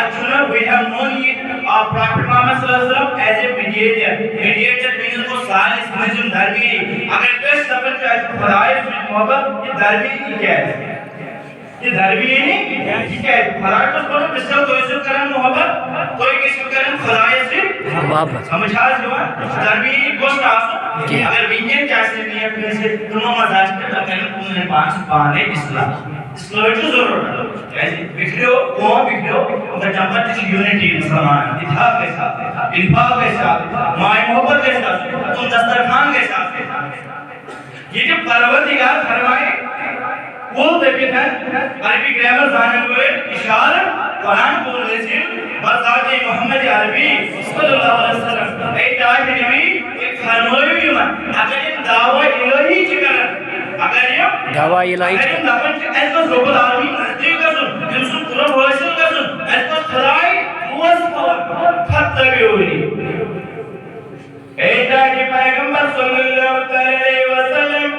Arjuna, we have known it of Prophet Muhammad sallallahu alaihi wasallam as a mediator. Mediator means को सालिस मुझे दरमी अगर कोई सफर का खुदाई मोहब्बत ये दरमी नहीं क्या है ये दरमी नहीं क्या है खुदाई तो कौन किसका कोई से करम मोहब्बत कोई किसको करम खुदाई से समझा जो दरमी गोश्त आसो अगर विज्ञान कैसे नहीं है फिर से दोनों मजाज के अगर तुमने पांच पाने इस्लाम इस्लाम जो जरूर है video the temple is unity in Islam इत्तेफाक के साथ माय मोहब्बत के साथ तुम दस्तरखान के साथ ये जो परवरदिगार फरमाए वो देखिए अरबी ग्रामर जानने हुए इशारा कुरान बोल रहे थे बरसाते मोहम्मद अरबी सल्लल्लाहु अलैहि वसल्लम एक ताज नबी एक फरमाए अगर ये दावा इलाही चिकन अगर ये दावा इलाही चिकन दावन ऐसा रब्बुल आलमीन नजदीक का सुन इंसान पूरा वॉइस का सुन ऐसा खुदाई वस फतबिउनी ऐसा कि पैगंबर सल्लल्लाहु अलैहि वसल्लम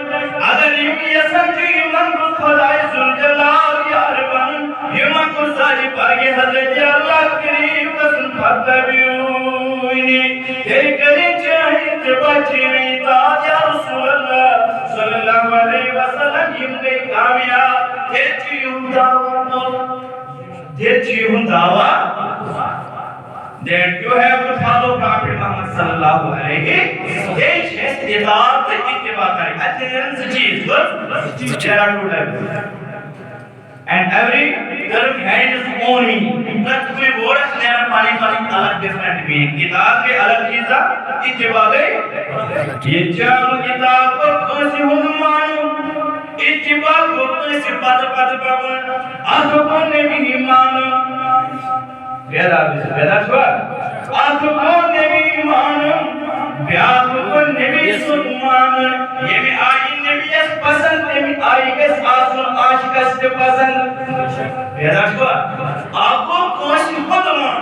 अगर ये समझी मन को खुदाई सुन जलाल यार बन ये मन को सारी पागे हजरत अल्लाह करीम का सुन फतबिउनी ये करे चाहे तो बचे ताज या रसूल अल्लाह सल्लल्लाहु अलैहि वसल्लम ये कामयाब तेरी दावा that you have to follow Prophet Muhammad sallallahu alaihi wasallam इताअत इत्तिबा करें adherence चीज there are two types and every term has its own meaning but कोई word है पानी अलग different meaning इताअत के अलग चीज है इत्तिबा गए ये चार किताब को कौन-सी हुक्मानो इत्तिबा को कौन-सी बात पावन आसुकों ने भी मानो बेदा छुआ आसुकों ने भी मानो ब्यासुकों ने भी सुमान ये में आई ने भी यस पसंद ये में आई कस आसुन आशिकस से पसंद बेदा छुआ आपको कौन-सी हुक्मान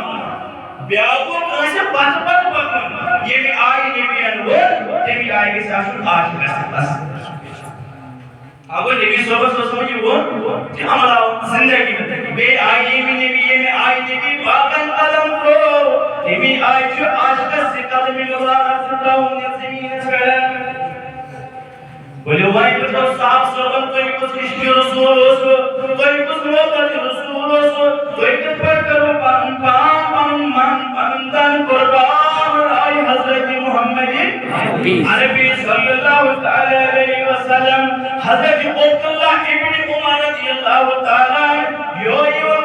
ब्यासुकों कौन-सी बात पावन ये में आई ने भी अनवर ये में आई कस आसुन आशिकस से पसंद अगर नबी सोबत सोचो वो कि हमारा जिंदगी में बे आई नबी ये में आई नबी बागन कदम को नबी आई जो आज का सिकदम मुबारक सुनाऊं नसीब छड़ा बोले भाई तो साफ सोबत कोई कुछ इश्क रसूल हो कोई कुछ मोहब्बत रसूल हो कोई कुछ पर करो पान दान कुर्बान आई हजरत मोहम्मद अरबी सल्लल्लाहु अलैहि वसल्लम हजरत अब्दुल्लाह इब्न उमर रदियल्लाहु ताला यो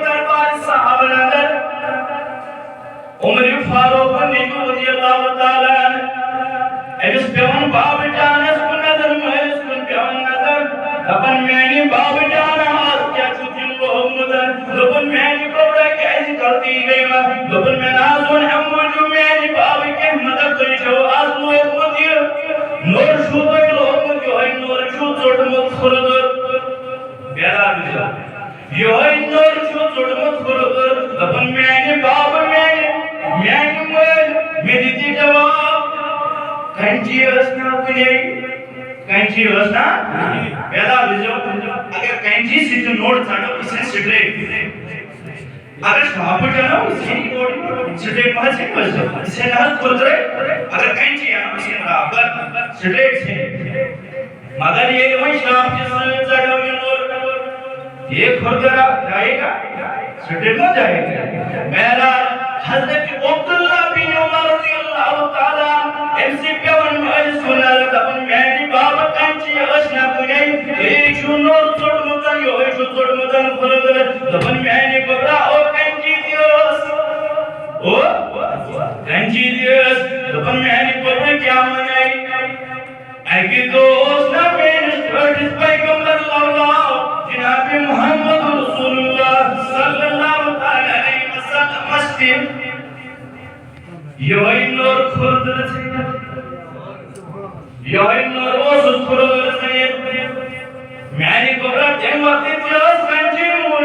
दरबार साहब नगर उमर फारूक रदियल्लाहु ताला एस पेवन बाब जानस को नजर में सुन पेवन नजर अपन मैंने बाब जाना क्या छुटिन मोहम्मद लोगन मैंने कोबरा कैसी करती गई लोगन में नाज़ुन अम्मू जो मैंने बाब के मदद करी जो आजू मुझे नूर शुद्ध लोग जो है नूर शुद्ध मत खुरद बेरा बिजा यो है नूर शुद्ध मत खुरद अपन मैंने बाब मैंने मेरी दी जवाब कंची रसना कुने कंची रसना बेरा बिजा अगर कंची से जो नोट चाटो इसे स्ट्रेट अगर आप जानो इसे नोट स्ट्रेट में से इसे ना खुद रहे अगर कंची है इसे बराबर स्ट्रेट से मगर ये वही शाम जिसने चढ़ो ये नूर ये खुदरा जाएगा स्ट्रेट में जाएगा मेरा हजरत अब्दुल्लाह बिन उमर रदियल्लाहु ताला एमसी पेवन में सुना तबन मैंने बाप कंची असना कुने एक नूर छोड़ मत यो एक छोड़ मत खुद तबन मैंने बबरा ओ कंची दियोस ओ कंची दियोस तबन मैंने बबरा क्या मनाई आगे दोस्त ना मेरे स्टडीज पैगंबर अल्लाह जनाब मोहम्मद रसूलुल्लाह सल्लल्लाहु अलैहि वसल्लम मस्जिद योई नूर खुद से योई नूर वो खुद से मैंने कोबरा जन वक्त दियोस कंची